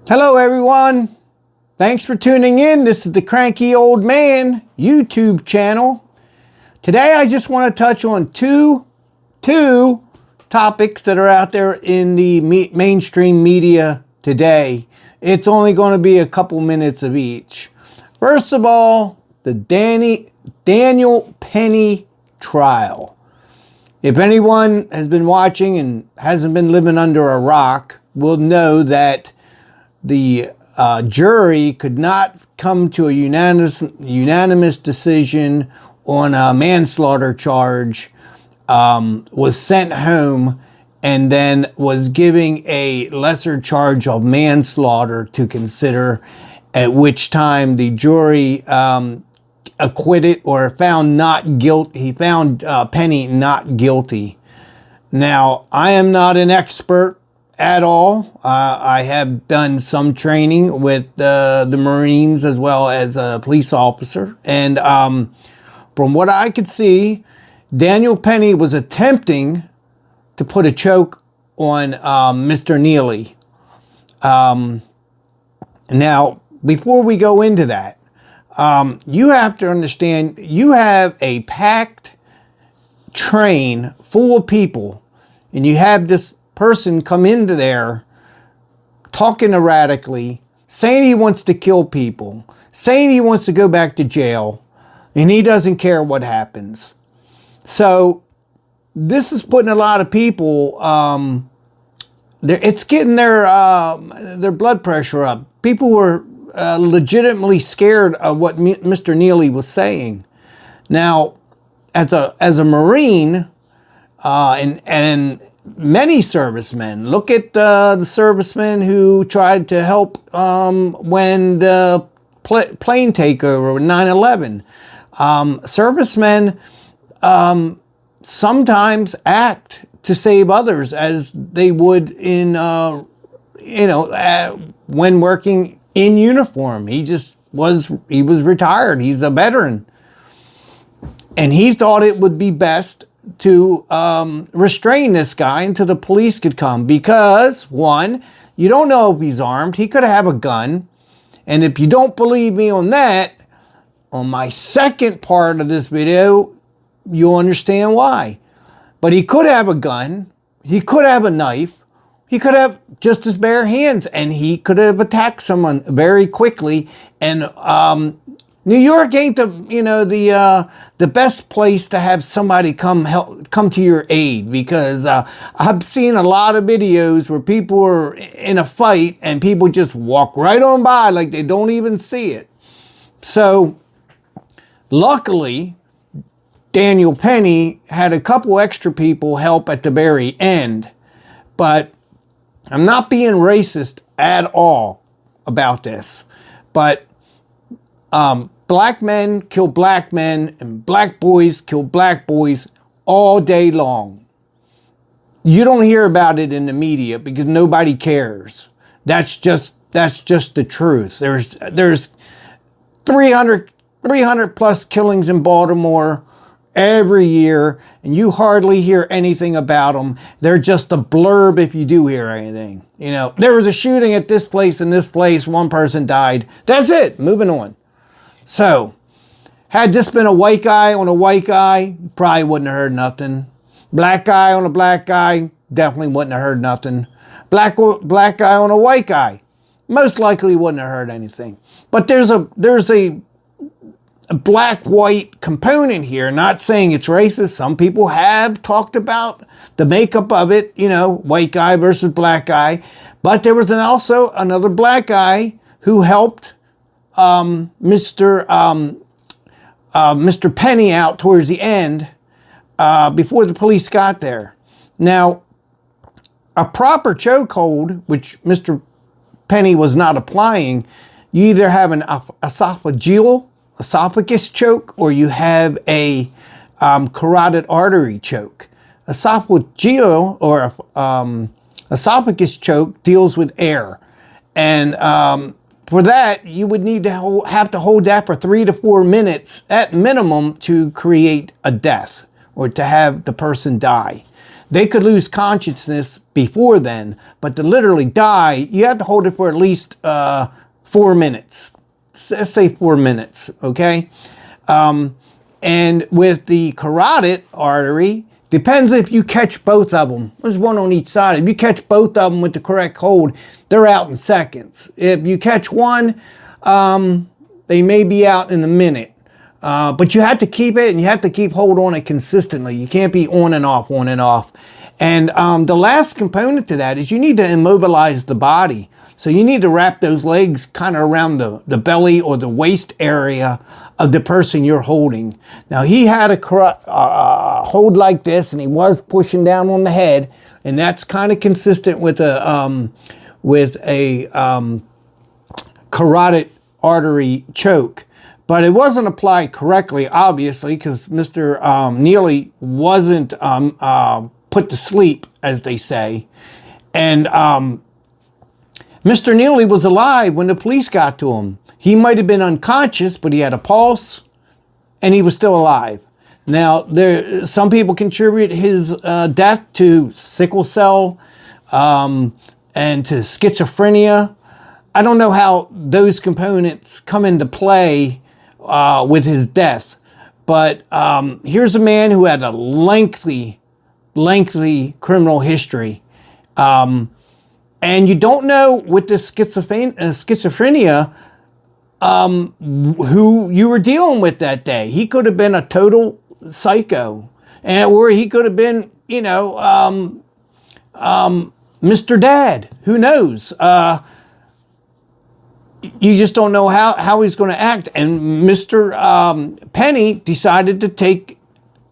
Hello everyone. Thanks for tuning in. This is the Cranky Old Man YouTube channel. Today I just want to touch on two topics that are out there in the mainstream media today. It's only going to be a couple minutes of each. First of all, the Daniel Penny trial. If anyone has been watching and hasn't been living under a rock, will know that the jury could not come to a unanimous decision on a manslaughter charge, was sent home, and then was giving a lesser charge of manslaughter to consider, at which time the jury acquitted or found not guilty. He found Penny not guilty. Now, I am not an expert at all. I have done some training with the Marines as well as a police officer. And from what I could see, Daniel Penny was attempting to put a choke on Mr. Neely. Now, before we go into that, you have to understand, you have a packed train full of people, and you have this person come into there talking erratically, saying he wants to kill people, saying he wants to go back to jail, and he doesn't care what happens. So this is putting a lot of people, it's getting their blood pressure up. People were legitimately scared of what Mr. Neely was saying. Now, as a Marine, and many servicemen, look at the servicemen who tried to help when the plane takeover with 9/11. Servicemen sometimes act to save others as they would in when working in uniform. He was retired. He's a veteran, and he thought it would be best to restrain this guy until the police could come, because one, you don't know if he's armed. He could have a gun. And if you don't believe me on that, on my second part of this video, you'll understand why. But he could have a gun. He could have a knife. He could have just his bare hands, and he could have attacked someone very quickly. And New York ain't the best place to have somebody come to your aid, because I've seen a lot of videos where people are in a fight and people just walk right on by like they don't even see it. So luckily, Daniel Penny had a couple extra people help at the very end. But I'm not being racist at all about this. But black men kill black men, and black boys kill black boys all day long. You don't hear about it in the media because nobody cares. That's just the truth. There's 300 plus killings in Baltimore every year, and you hardly hear anything about them. They're just a blurb if you do hear anything. You know, there was a shooting at this place and this place, one person died. That's it. Moving on. So, had this been a white guy on a white guy, you probably wouldn't have heard nothing. Black guy on a black guy, definitely wouldn't have heard nothing. Black guy on a white guy, most likely wouldn't have heard anything. But there's a black-white component here. Not saying it's racist. Some people have talked about the makeup of it, white guy versus black guy. But there was also another black guy who helped Mr. Penny out towards the end before the police got there. Now, a proper chokehold, which Mr. Penny was not applying, you either have an esophagus choke, or you have a carotid artery choke. Esophageal or esophagus choke deals with air, and for that, you would need to have to hold that for 3 to 4 minutes at minimum to create a death or to have the person die. They could lose consciousness before then, but to literally die, you have to hold it for at least 4 minutes. Let's say 4 minutes, okay? And with the carotid artery, depends if you catch both of them. There's one on each side. If you catch both of them with the correct hold, they're out in seconds. If you catch one, they may be out in a minute. But you have to keep it, and you have to keep hold on it consistently. You can't be on and off, on and off. And the last component to that is you need to immobilize the body. So you need to wrap those legs kind of around the belly or the waist area of the person you're holding. Now he had a hold like this, and he was pushing down on the head, and that's kind of consistent with a carotid artery choke. But it wasn't applied correctly, obviously, because Mr. Neely wasn't put to sleep, as they say. And Mr. Neely was alive when the police got to him. He might have been unconscious, but he had a pulse, and he was still alive. Now, some people contribute his death to sickle cell and to schizophrenia. I don't know how those components come into play with his death. But here's a man who had a lengthy criminal history. And you don't know with this schizophrenia who you were dealing with that day. He could have been a total psycho, or he could have been, Mr. Dad. Who knows? You just don't know how he's going to act. And Mr. Penny decided to take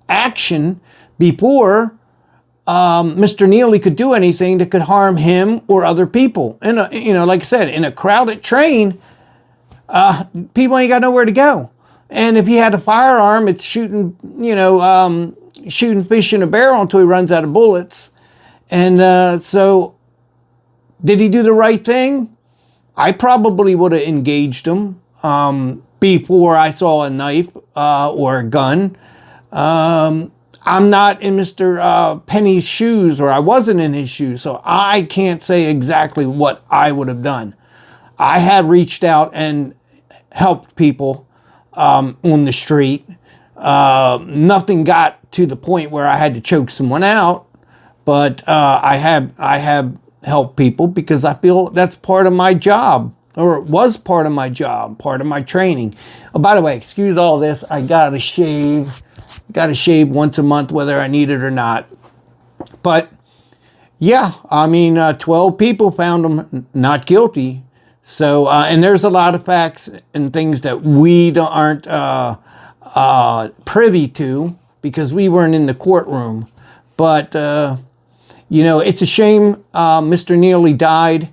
action before Mr. Neely could do anything that could harm him or other people. And like I said, in a crowded train, people ain't got nowhere to go. And if he had a firearm, it's shooting fish in a barrel until he runs out of bullets. And so, did he do the right thing? I probably would have engaged him before I saw a knife or a gun. I'm not in Mr. Penny's shoes, or I wasn't in his shoes, so I can't say exactly what I would have done. I have reached out and helped people on the street. Nothing got to the point where I had to choke someone out, but I have helped people because I feel that's part of my job, or it was part of my job, part of my training. Oh, by the way, excuse all this, I gotta shave. Got to shave once a month, whether I need it or not. But yeah, 12 people found him not guilty. So, and there's a lot of facts and things that we aren't privy to because we weren't in the courtroom. But, it's a shame Mr. Neely died.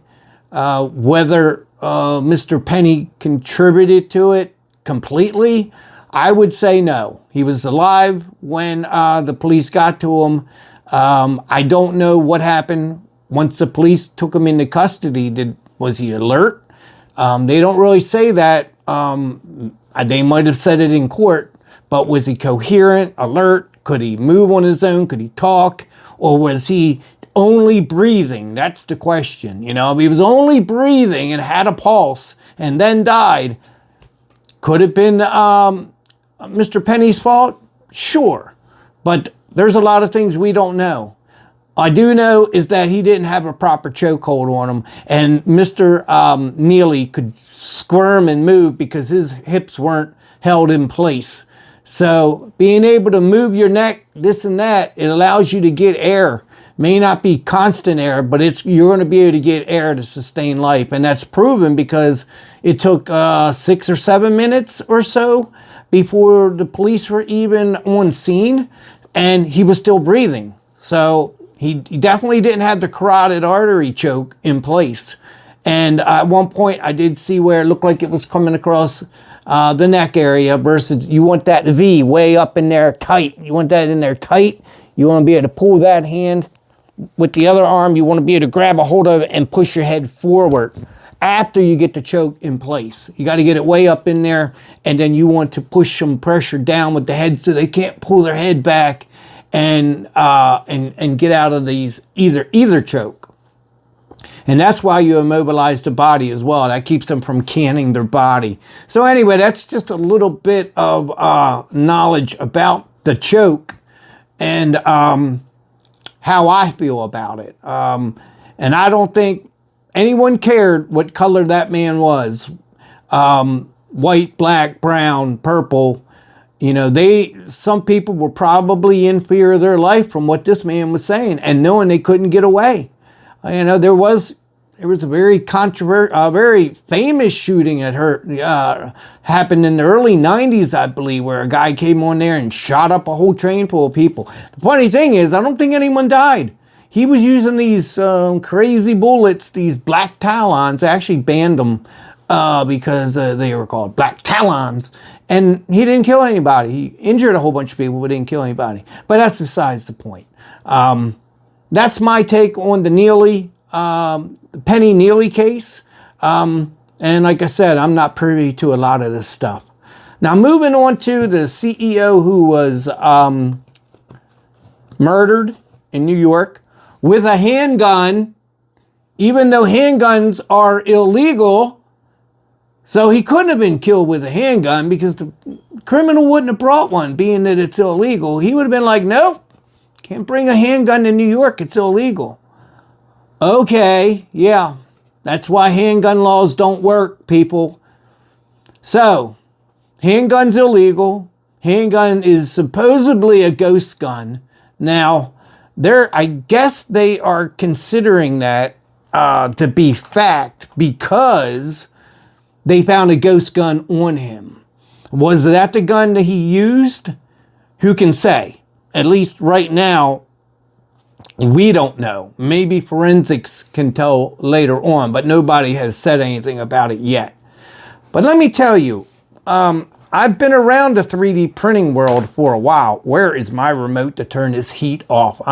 Whether Mr. Penny contributed to it completely, I would say no. He was alive when the police got to him. I don't know what happened once the police took him into custody. Was he alert? They don't really say that. They might have said it in court, but was he coherent, alert? Could he move on his own? Could he talk? Or was he only breathing? That's the question. If he was only breathing and had a pulse and then died, could it have been Mr. Penny's fault? Sure. But there's a lot of things we don't know. I do know is that he didn't have a proper chokehold on him, and Mr. Neely could squirm and move because his hips weren't held in place. So being able to move your neck, this and that, it allows you to get air. May not be constant air, but you're going to be able to get air to sustain life. And that's proven because it took 6 or 7 minutes or so before the police were even on scene, and he was still breathing. So he definitely didn't have the carotid artery choke in place. And at one point I did see where it looked like it was coming across the neck area versus you want that V way up in there tight. You want that in there tight. You want to be able to pull that hand with the other arm. You want to be able to grab a hold of it and push your head forward after you get the choke in place. You got to get it way up in there, and then you want to push some pressure down with the head so they can't pull their head back and get out of these either choke. And that's why you immobilize the body as well. That keeps them from canning their body. So anyway, that's just a little bit of knowledge about the choke and how I feel about it. And I don't think anyone cared what color that man was. White, black, brown, purple. You know, some people were probably in fear of their life from what this man was saying and knowing they couldn't get away. You know, there was a very very famous shooting that happened in the early 90s, I believe, where a guy came on there and shot up a whole train full of people. The funny thing is, I don't think anyone died. He was using these crazy bullets, these black talons. They actually banned them because they were called black talons. And he didn't kill anybody. He injured a whole bunch of people, but didn't kill anybody. But that's besides the point. That's my take on the Neely, Penny Neely case. And like I said, I'm not privy to a lot of this stuff. Now, moving on to the CEO who was murdered in New York with a handgun, even though handguns are illegal. So he couldn't have been killed with a handgun because the criminal wouldn't have brought one, being that it's illegal. He would have been like, nope. Can't bring a handgun to New York. It's illegal. Okay, yeah. That's why handgun laws don't work, people. So, handgun's illegal. Handgun is supposedly a ghost gun. Now, I guess they are considering that to be fact because they found a ghost gun on him. Was that the gun that he used? Who can say? At least right now, we don't know. Maybe forensics can tell later on, but nobody has said anything about it yet. But let me tell you, I've been around the 3D printing world for a while. Where is my remote to turn this heat off?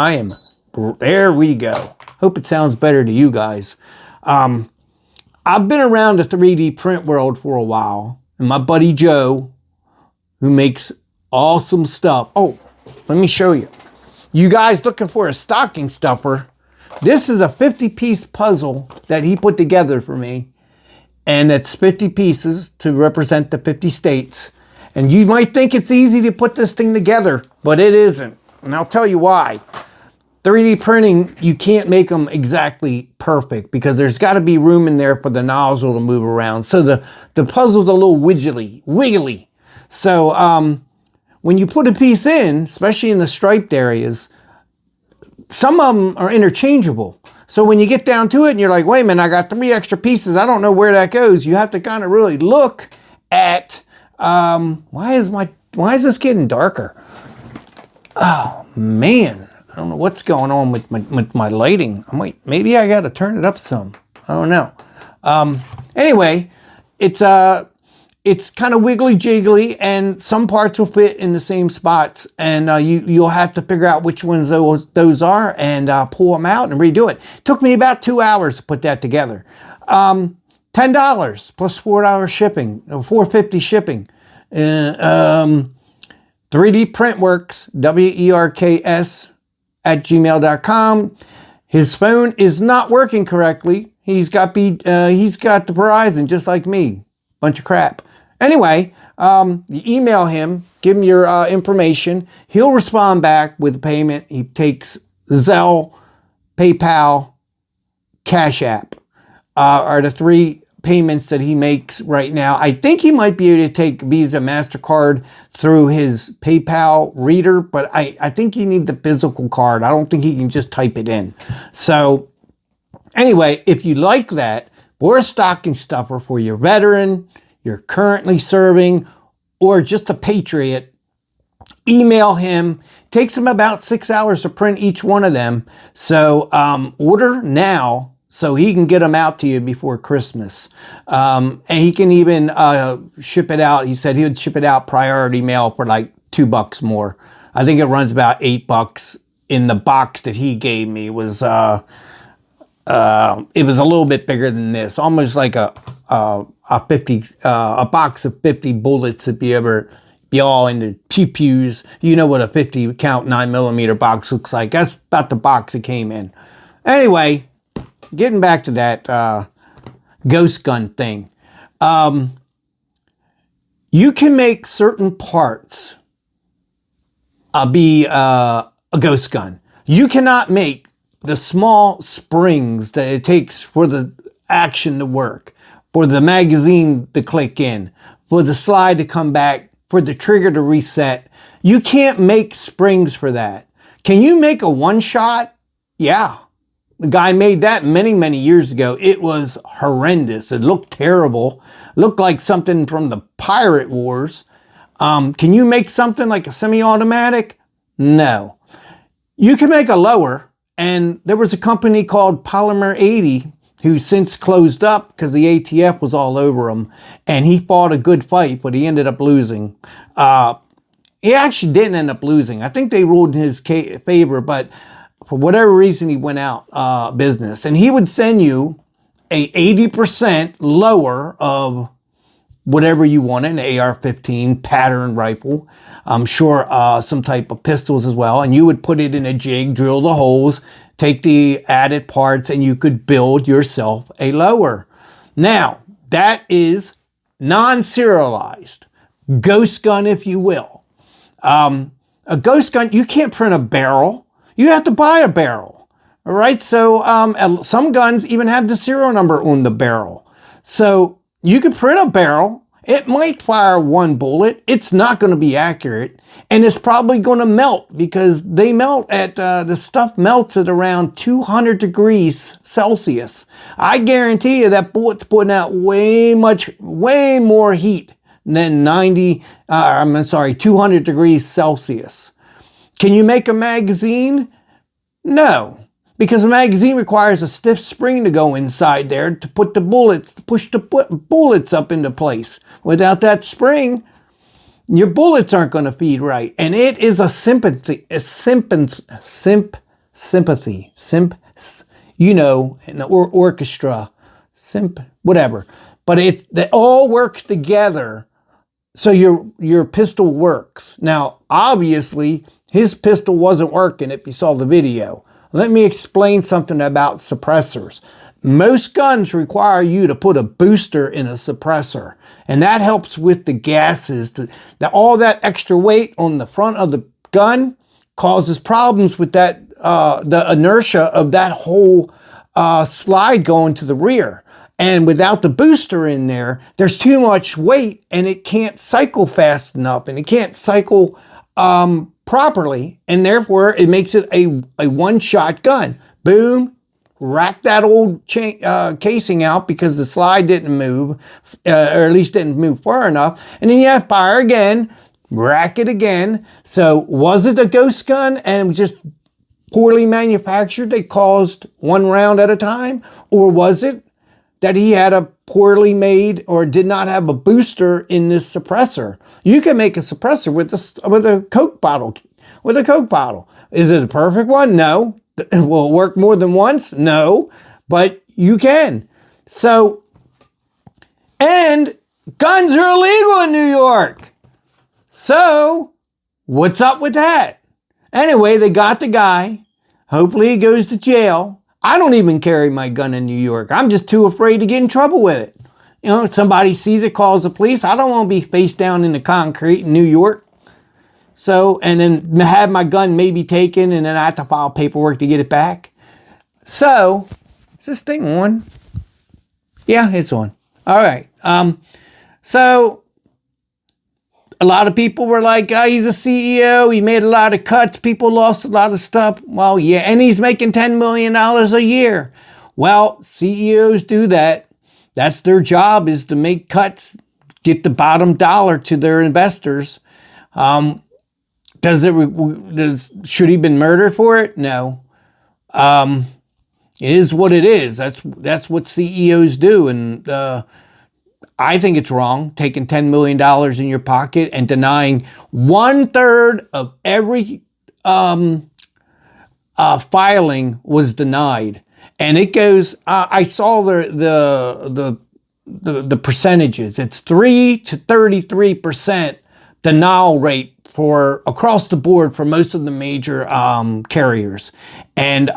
There we go. Hope it sounds better to you guys. I've been around the 3D print world for a while, and my buddy Joe, who makes awesome stuff. Oh, let me show you. You guys looking for a stocking stuffer? This is a 50-piece puzzle that he put together for me. And it's 50 pieces to represent the 50 states. And you might think it's easy to put this thing together, but it isn't. And I'll tell you why. 3D printing, you can't make them exactly perfect because there's got to be room in there for the nozzle to move around. So the puzzle's a little wiggly. So when you put a piece in, especially in the striped areas, some of them are interchangeable. So when you get down to it and you're like, wait a minute, I got 3 extra pieces. I don't know where that goes. You have to kind of really look at, why is this getting darker? Oh man, I don't know what's going on with my lighting. Maybe I got to turn it up some. I don't know. Anyway, it's kind of wiggly jiggly, and some parts will fit in the same spots, and you'll have to figure out which ones those are and pull them out and redo it. Took me about 2 hours to put that together. $10 plus $4 shipping, $4.50 shipping. 3D Printworks, WERKS @gmail.com. His phone is not working correctly. He's got the Verizon just like me. Bunch of crap. Anyway, you email him, give him your information. He'll respond back with the payment. He takes Zelle, PayPal, Cash App are the 3 payments that he makes right now. I think he might be able to take Visa, MasterCard through his PayPal reader, but I think you need the physical card. I don't think he can just type it in. So anyway, if you like that, or a stocking stuffer for your veteran, you're currently serving, or just a patriot, email him. Takes him about 6 hours to print each one of them. So order now so he can get them out to you before Christmas. And he can even ship it out. He said he would ship it out priority mail for like $2 more. I think it runs about $8 in the box that he gave me. It was a little bit bigger than this, almost like a box of 50 bullets if you ever be all into pew-pews. You know what a 50 count 9mm box looks like. That's about the box it came in. Anyway, getting back to that ghost gun thing. You can make certain parts be a ghost gun. You cannot make the small springs that it takes for the action to work, for the magazine to click in, for the slide to come back, for the trigger to reset. You can't make springs for that. Can you make a one-shot? Yeah. The guy made that many, many years ago. It was horrendous. It looked terrible. It looked like something from the Pirate Wars. Can you make something like a semi-automatic? No. You can make a lower, and there was a company called Polymer 80 who since closed up because the ATF was all over him, and he fought a good fight, but he ended up losing. He actually didn't end up losing. I think they ruled in his favor, but for whatever reason, he went out business. And he would send you a 80% lower of whatever you wanted, an AR-15 pattern rifle. I'm sure some type of pistols as well. And you would put it in a jig, drill the holes, take the added parts, and you could build yourself a lower. Now, that is non-serialized. Ghost gun, if you will. A ghost gun, you can't print a barrel. You have to buy a barrel. All right, so some guns even have the serial number on the barrel. So you can print a barrel. It might fire one bullet. It's not going to be accurate. And it's probably going to melt because they melt at, the stuff melts at around 200 degrees Celsius. I guarantee you that bullet's putting out way more heat than 200 degrees Celsius. Can you make a magazine? No. Because a magazine requires a stiff spring to go inside there to put the bullets, to push the bullets up into place. Without that spring, your bullets aren't going to feed right. And it is a sympathy, you know, an orchestra, whatever. But that all works together so your pistol works. Now, obviously, his pistol wasn't working if you saw the video. Let me explain something about suppressors. Most guns require you to put a booster in a suppressor, and that helps with the gases. All that extra weight on the front of the gun causes problems with that the inertia of that whole slide going to the rear. And without the booster in there, there's too much weight, and it can't cycle fast enough, and it can't cycle properly, and therefore it makes it a one-shot gun. Boom, rack that old casing out because the slide didn't move, or at least didn't move far enough, and then you have to fire again, rack it again. So was it a ghost gun and just poorly manufactured that caused one round at a time, or was it that he had a poorly made or did not have a booster in this suppressor? You can make a suppressor with a Coke bottle. With a Coke bottle. Is it a perfect one? No. Will it work more than once? No. But you can. So, and guns are illegal in New York. So, what's up with that? Anyway, they got the guy. Hopefully he goes to jail. I don't even carry my gun in New York. I'm just too afraid to get in trouble with it. You know, if somebody sees it, calls the police. I don't want to be face down in the concrete in New York. So, and then have my gun maybe taken, and then I have to file paperwork to get it back. So, is this thing on? Yeah, it's on. All right. So, a lot of people were like, oh, he's a CEO. He made a lot of cuts. People lost a lot of stuff. Well, yeah, and he's making $10 million a year. Well, CEOs do that. That's their job, is to make cuts, get the bottom dollar to their investors. Should he been murdered for it? No. It is what it is. That's what CEOs do. And I think it's wrong, taking $10 million in your pocket and denying 1/3 of every filing was denied. And it goes, I saw the percentages. It's 3 to 33% denial rate for across the board for most of the major carriers. And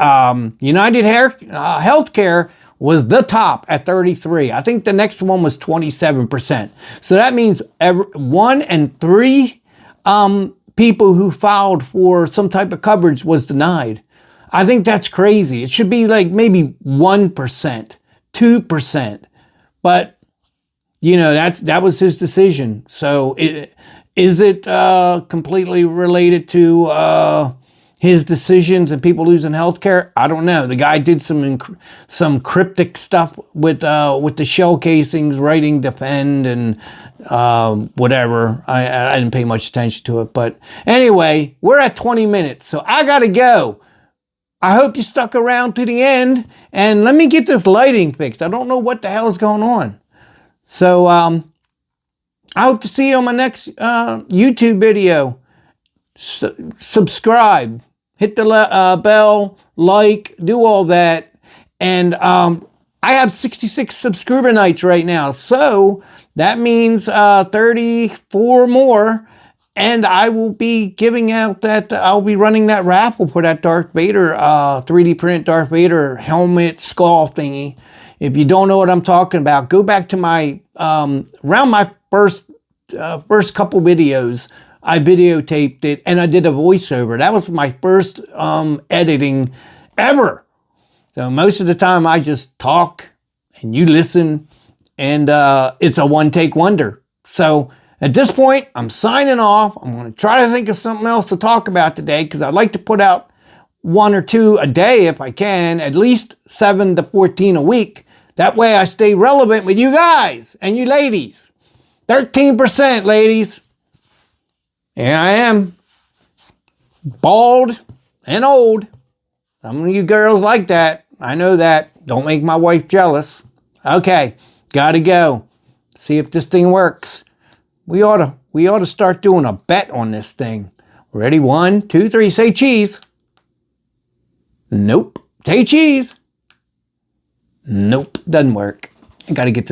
United Healthcare was the top at 33. I think the next one was 27%. So that means 1 in 3 people who filed for some type of coverage was denied. I think that's crazy. It should be like maybe 1%, 2%. But, you know, that was his decision. So is it completely related to his decisions and people losing health care? I don't know. The guy did some cryptic stuff with the shell casings, writing defend and whatever. I didn't pay much attention to it. But anyway, we're at 20 minutes, so I got to go. I hope you stuck around to the end, and let me get this lighting fixed. I don't know what the hell is going on. So I hope to see you on my next YouTube video. Subscribe, hit the bell, like, do all that. And I have 66 subscriber nights right now. So that means 34 more. And I will be giving out that, I'll be running that raffle for that Darth Vader, 3D printed Darth Vader helmet skull thingy. If you don't know what I'm talking about, go back to my, around my first couple videos, I videotaped it and I did a voiceover. That was my first editing ever. So most of the time I just talk and you listen, and it's a one-take wonder. So at this point, I'm signing off. I'm going to try to think of something else to talk about today, because I'd like to put out 1 or 2 a day if I can, at least 7 to 14 a week. That way I stay relevant with you guys and you ladies. 13%, ladies. Here I am, bald and old. Some of you girls like that. I know that. Don't make my wife jealous. Okay, gotta go. See if this thing works. We ought to start doing a bet on this thing. Ready? 1, 2, 3. Say cheese. Nope. Say cheese. Nope. Doesn't work. I gotta get this.